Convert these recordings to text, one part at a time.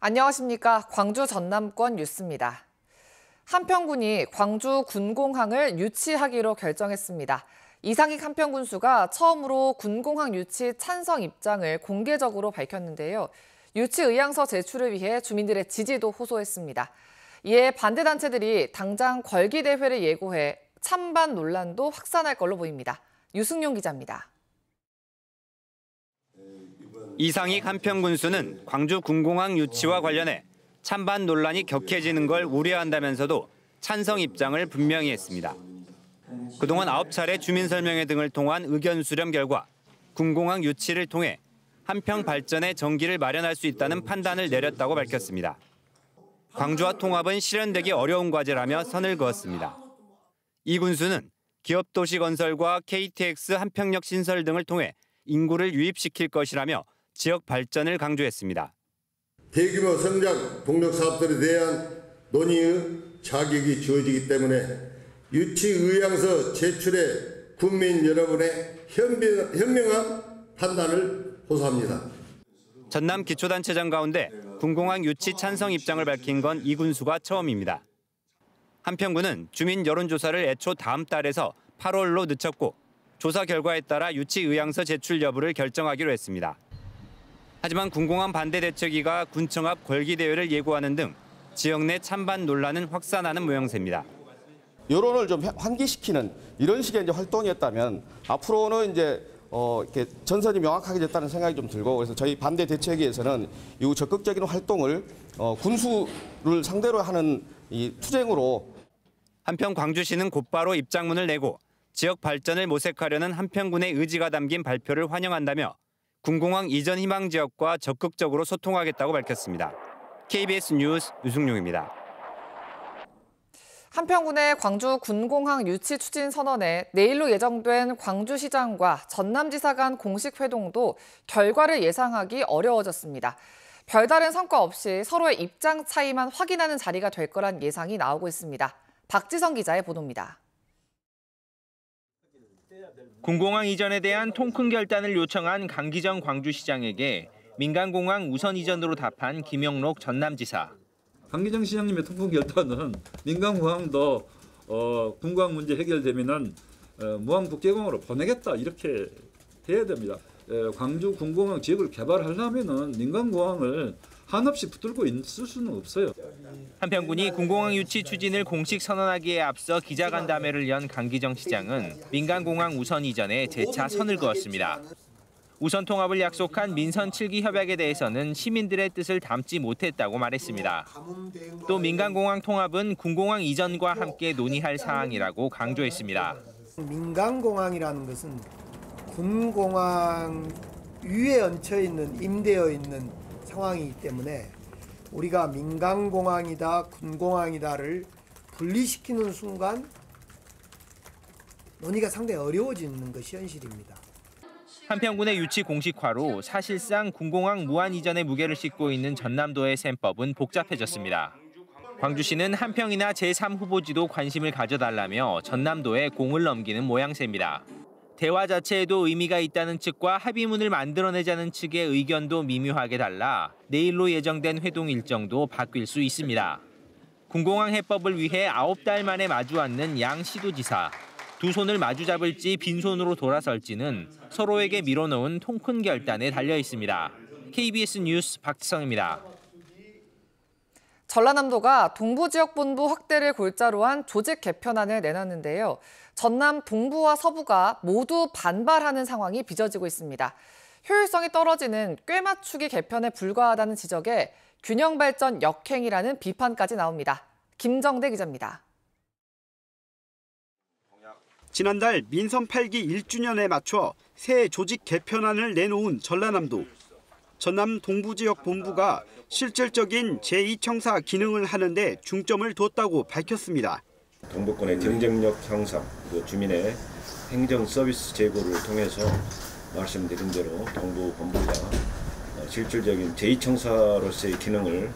안녕하십니까. 광주 전남권 뉴스입니다. 한평군이 광주 군공항을 유치하기로 결정했습니다. 이상익 한평군수가 처음으로 군공항 유치 찬성 입장을 공개적으로 밝혔는데요. 유치 의향서 제출을 위해 주민들의 지지도 호소했습니다. 이에 반대단체들이 당장 걸기대회를 예고해 찬반 논란도 확산할 걸로 보입니다. 유승용 기자입니다. 이상익 한평군수는 광주 군공항 유치와 관련해 찬반 논란이 격해지는 걸 우려한다면서도 찬성 입장을 분명히 했습니다. 그동안 9차례 주민 설명회 등을 통한 의견 수렴 결과 군공항 유치를 통해 한평 발전의 전기를 마련할 수 있다는 판단을 내렸다고 밝혔습니다. 광주와 통합은 실현되기 어려운 과제라며 선을 그었습니다. 이 군수는 기업도시 건설과 KTX 한평역 신설 등을 통해 인구를 유입시킬 것이라며 지역 발전을 강조했습니다. 대규모 성장 동력 사업들에 대한 논의의 자격이 주어지기 때문에 유치 의향서 제출에 국민 여러분의 현명한 판단을 호소합니다. 전남 기초단체장 가운데 군공항 유치 찬성 입장을 밝힌 건 이 군수가 처음입니다. 한평군은 주민 여론조사를 애초 다음 달에서 8월로 늦췄고 조사 결과에 따라 유치 의향서 제출 여부를 결정하기로 했습니다. 하지만 군공항 반대 대책위가 군청 앞 걸기대회를 예고하는 등 지역 내 찬반 논란은 확산하는 모양새입니다. 여론을 좀 환기시키는 이런 식의 이제 활동이었다면 앞으로는 이제 이렇게 전선이 명확하게 됐다는 생각이 좀 들고, 그래서 저희 반대 대책위에서는 이 적극적인 활동을 군수를 상대로 하는 이 투쟁으로. 한편 광주시는 곧바로 입장문을 내고 지역 발전을 모색하려는 한평군의 의지가 담긴 발표를 환영한다며 군공항 이전 희망 지역과 적극적으로 소통하겠다고 밝혔습니다. KBS 뉴스 유승용입니다. 한평군의 광주 군공항 유치 추진 선언에 내일로 예정된 광주시장과 전남지사 간 공식 회동도 결과를 예상하기 어려워졌습니다. 별다른 성과 없이 서로의 입장 차이만 확인하는 자리가 될 거란 예상이 나오고 있습니다. 박지성 기자의 보도입니다. 군공항 이전에 대한 통큰 결단을 요청한 강기정 광주시장에게 민간공항 우선 이전으로 답한 김영록 전남지사. 강기정 시장님의 통큰 결단은 민간공항도 군공항 문제 해결되면은 무항국제공항으로 보내겠다, 이렇게 해야 됩니다. 광주 군공항 지역을 개발하려면은 민간공항을 한없이 붙들고 있을 수는 없어요. 한평군이 군공항 유치 추진을 공식 선언하기에 앞서 기자간담회를 연 강기정 시장은 민간공항 우선 이전에 재차 선을 그었습니다. 우선 통합을 약속한 민선 7기 협약에 대해서는 시민들의 뜻을 담지 못했다고 말했습니다. 또 민간공항 통합은 군공항 이전과 함께 논의할 사항이라고 강조했습니다. 민간공항이라는 것은 군공항 위에 얹혀 있는, 임대어 있는 상황이기 때문에 우리가 민간공항이다, 군공항이다를 분리시키는 순간 논의가 상당히 어려워지는 것이 현실입니다. 한평군의 유치 공식화로 사실상 군공항 무한 이전의 무게를 싣고 있는 전남도의 셈법은 복잡해졌습니다. 광주시는 한평이나 제3후보지도 관심을 가져달라며 전남도에 공을 넘기는 모양새입니다. 대화 자체에도 의미가 있다는 측과 합의문을 만들어내자는 측의 의견도 미묘하게 달라 내일로 예정된 회동 일정도 바뀔 수 있습니다. 군공항 해법을 위해 9달 만에 마주 앉는 양 시도지사. 두 손을 마주 잡을지 빈손으로 돌아설지는 서로에게 밀어놓은 통큰 결단에 달려 있습니다. KBS 뉴스 박지성입니다. 전라남도가 동부지역본부 확대를 골자로 한 조직 개편안을 내놨는데요. 전남 동부와 서부가 모두 반발하는 상황이 빚어지고 있습니다. 효율성이 떨어지는 꿰맞추기 개편에 불과하다는 지적에 균형 발전 역행이라는 비판까지 나옵니다. 김정대 기자입니다. 지난달 민선 8기 1주년에 맞춰 새 조직 개편안을 내놓은 전라남도. 전남 동부지역 본부가 실질적인 제2청사 기능을 하는데 중점을 뒀다고 밝혔습니다. 동부권의 경쟁력 향상, 주민의 행정 서비스 제고를 통해서 말씀드린 대로 동부본부가 실질적인 제2청사로서의 기능을.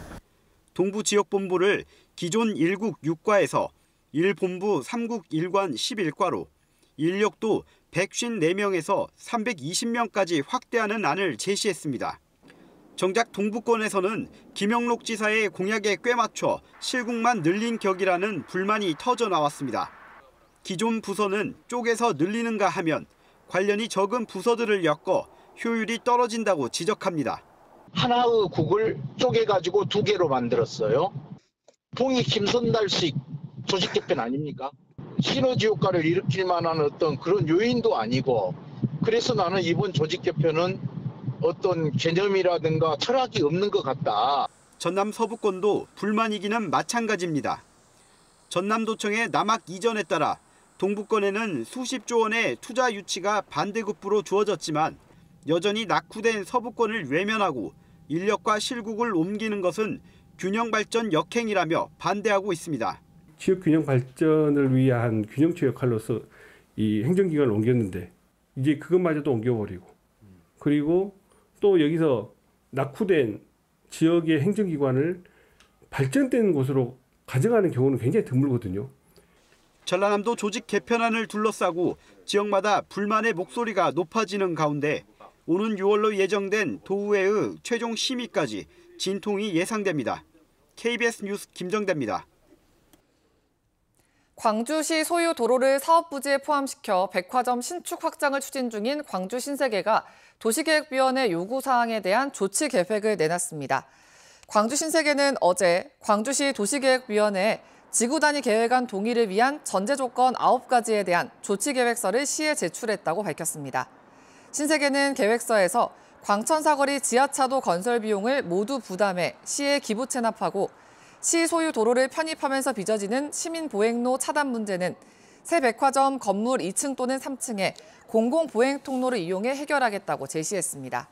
동부지역본부를 기존 1국 6과에서 1본부 3국 1관 11과로 인력도 154명에서 320명까지 확대하는 안을 제시했습니다. 정작 동부권에서는 김영록 지사의 공약에 꿰맞춰 실국만 늘린 격이라는 불만이 터져 나왔습니다. 기존 부서는 쪼개서 늘리는가 하면 관련이 적은 부서들을 엮어 효율이 떨어진다고 지적합니다. 하나의 국을 쪼개가지고 두 개로 만들었어요. 봉이 김선달식 조직 개편 아닙니까? 시너지 효과를 일으킬 만한 어떤 그런 요인도 아니고, 그래서 나는 이번 조직 개편은 어떤 개념이라든가 철학이 없는 것 같다. 전남 서부권도 불만이기는 마찬가지입니다. 전남도청의 남학 이전에 따라 동부권에는 수십조 원의 투자 유치가 반대급부로 주어졌지만 여전히 낙후된 서부권을 외면하고 인력과 실국을 옮기는 것은 균형 발전 역행이라며 반대하고 있습니다. 지역 균형 발전을 위한 균형체 역할로서 이 행정기관을 옮겼는데 이제 그것마저도 옮겨버리고, 그리고 또 여기서 낙후된 지역의 행정기관을 발전된 곳으로 가져가는 경우는 굉장히 드물거든요. 전라남도 조직 개편안을 둘러싸고 지역마다 불만의 목소리가 높아지는 가운데 오는 6월로 예정된 도의회의 최종 심의까지 진통이 예상됩니다. KBS 뉴스 김정대입니다. 광주시 소유 도로를 사업부지에 포함시켜 백화점 신축 확장을 추진 중인 광주 신세계가 도시계획위원회 요구사항에 대한 조치 계획을 내놨습니다. 광주 신세계는 어제 광주시 도시계획위원회에 지구 단위 계획안 동의를 위한 전제 조건 9가지에 대한 조치 계획서를 시에 제출했다고 밝혔습니다. 신세계는 계획서에서 광천 사거리 지하차도 건설 비용을 모두 부담해 시에 기부 체납하고, 시 소유 도로를 편입하면서 빚어지는 시민보행로 차단 문제는 새 백화점 건물 2층 또는 3층에 공공보행 통로를 이용해 해결하겠다고 제시했습니다.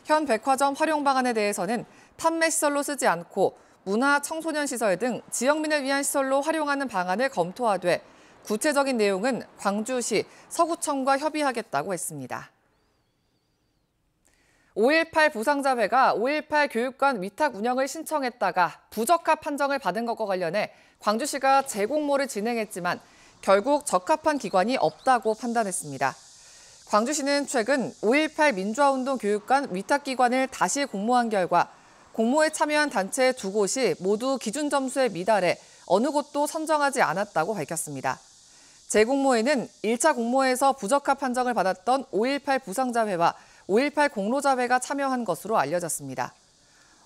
현 백화점 활용 방안에 대해서는 판매 시설로 쓰지 않고 문화 청소년 시설 등 지역민을 위한 시설로 활용하는 방안을 검토하되 구체적인 내용은 광주시 서구청과 협의하겠다고 했습니다. 5.18 부상자회가 5.18 교육관 위탁 운영을 신청했다가 부적합 판정을 받은 것과 관련해 광주시가 재공모를 진행했지만 결국 적합한 기관이 없다고 판단했습니다. 광주시는 최근 5.18 민주화운동 교육관 위탁기관을 다시 공모한 결과 공모에 참여한 단체 2곳이 모두 기준 점수에 미달해 어느 곳도 선정하지 않았다고 밝혔습니다. 재공모에는 1차 공모에서 부적합 판정을 받았던 5.18 부상자회와 5.18 공로자회가 참여한 것으로 알려졌습니다.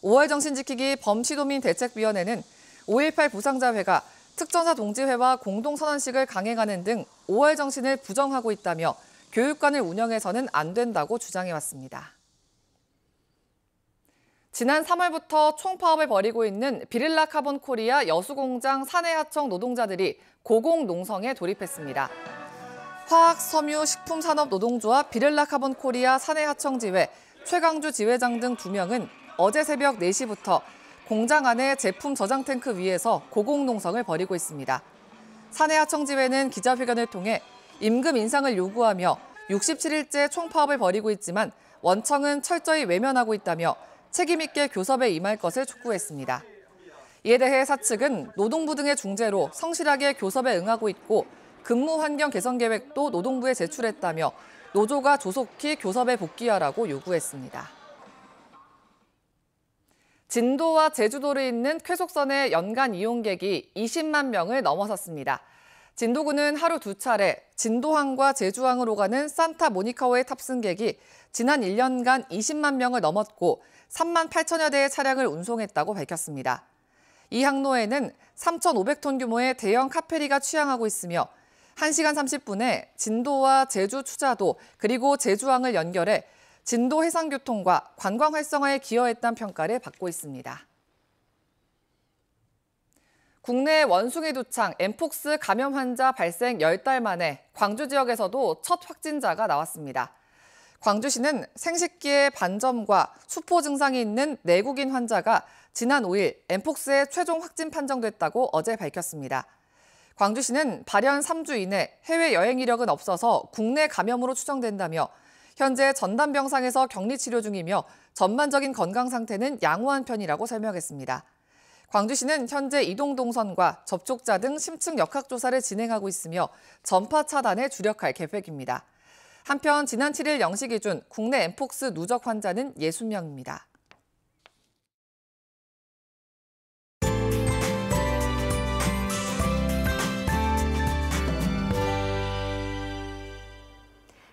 5월 정신지키기 범시도민 대책위원회는 5.18 부상자회가 특전사 동지회와 공동선언식을 강행하는 등 5월 정신을 부정하고 있다며 교육관을 운영해서는 안 된다고 주장해왔습니다. 지난 3월부터 총파업을 벌이고 있는 비릴라 카본 코리아 여수공장 사내하청 노동자들이 고공농성에 돌입했습니다. 화학, 섬유, 식품산업노동조합 비릴라 카본 코리아 사내하청지회 최강주 지회장 등 2명은 어제 새벽 4시부터 공장 안에 제품 저장 탱크 위에서 고공농성을 벌이고 있습니다. 사내하청지회는 기자회견을 통해 임금 인상을 요구하며 67일째 총파업을 벌이고 있지만 원청은 철저히 외면하고 있다며 책임 있게 교섭에 임할 것을 촉구했습니다. 이에 대해 사측은 노동부 등의 중재로 성실하게 교섭에 응하고 있고 근무 환경 개선 계획도 노동부에 제출했다며 노조가 조속히 교섭에 복귀하라고 요구했습니다. 진도와 제주도를 잇는 쾌속선의 연간 이용객이 20만 명을 넘어섰습니다. 진도군은 하루 2차례 진도항과 제주항으로 가는 산타모니카호의 탑승객이 지난 1년간 20만 명을 넘었고 3만 8천여 대의 차량을 운송했다고 밝혔습니다. 이 항로에는 3,500톤 규모의 대형 카페리가 취항하고 있으며 1시간 30분에 진도와 제주 추자도 그리고 제주항을 연결해 진도 해상교통과 관광 활성화에 기여했다는 평가를 받고 있습니다. 국내 원숭이 두창 엠폭스 감염 환자 발생 10달 만에 광주 지역에서도 첫 확진자가 나왔습니다. 광주시는 생식기의 반점과 수포 증상이 있는 내국인 환자가 지난 5일 엠폭스에 최종 확진 판정됐다고 어제 밝혔습니다. 광주시는 발현 3주 이내 해외 여행 이력은 없어서 국내 감염으로 추정된다며 현재 전담병상에서 격리 치료 중이며 전반적인 건강 상태는 양호한 편이라고 설명했습니다. 광주시는 현재 이동 동선과 접촉자 등 심층 역학조사를 진행하고 있으며 전파 차단에 주력할 계획입니다. 한편 지난 7일 0시 기준 국내 엠폭스 누적 환자는 60명입니다.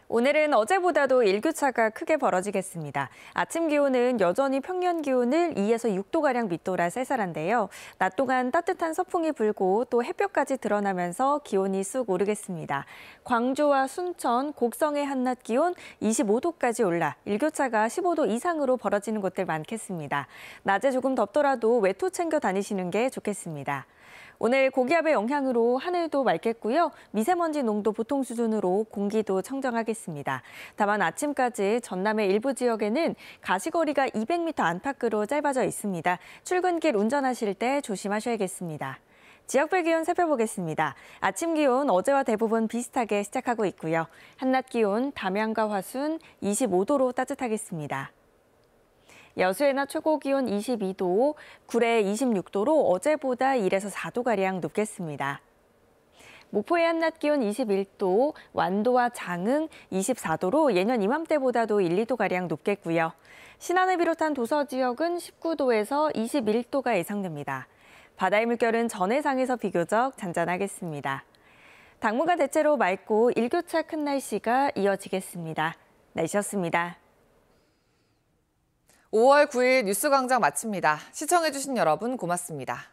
오늘은 어제보다도 일교차가 크게 벌어지겠습니다. 아침 기온은 여전히 평년 기온을 2에서 6도가량 밑돌아 쌀쌀한데요. 낮 동안 따뜻한 서풍이 불고 또 햇볕까지 드러나면서 기온이 쑥 오르겠습니다. 광주와 순천, 곡성의 한낮 기온 25도까지 올라 일교차가 15도 이상으로 벌어지는 곳들 많겠습니다. 낮에 조금 덥더라도 외투 챙겨 다니시는 게 좋겠습니다. 오늘 고기압의 영향으로 하늘도 맑겠고요. 미세먼지 농도 보통 수준으로 공기도 청정하겠습니다. 다만 아침까지 전남의 일부 지역에는 가시거리가 200m 안팎으로 짧아져 있습니다. 출근길 운전하실 때 조심하셔야겠습니다. 지역별 기온 살펴보겠습니다. 아침 기온 어제와 대부분 비슷하게 시작하고 있고요. 한낮 기온 담양과 화순 25도로 따뜻하겠습니다. 여수의 낮 최고 기온 22도, 구례 26도로 어제보다 1에서 4도가량 높겠습니다. 목포의 한낮 기온 21도, 완도와 장흥 24도로 예년 이맘때보다도 1, 2도가량 높겠고요. 신안을 비롯한 도서 지역은 19도에서 21도가 예상됩니다. 바다의 물결은 전해상에서 비교적 잔잔하겠습니다. 당분간 대체로 맑고 일교차 큰 날씨가 이어지겠습니다. 날씨였습니다. 5월 9일 뉴스광장 마칩니다. 시청해주신 여러분 고맙습니다.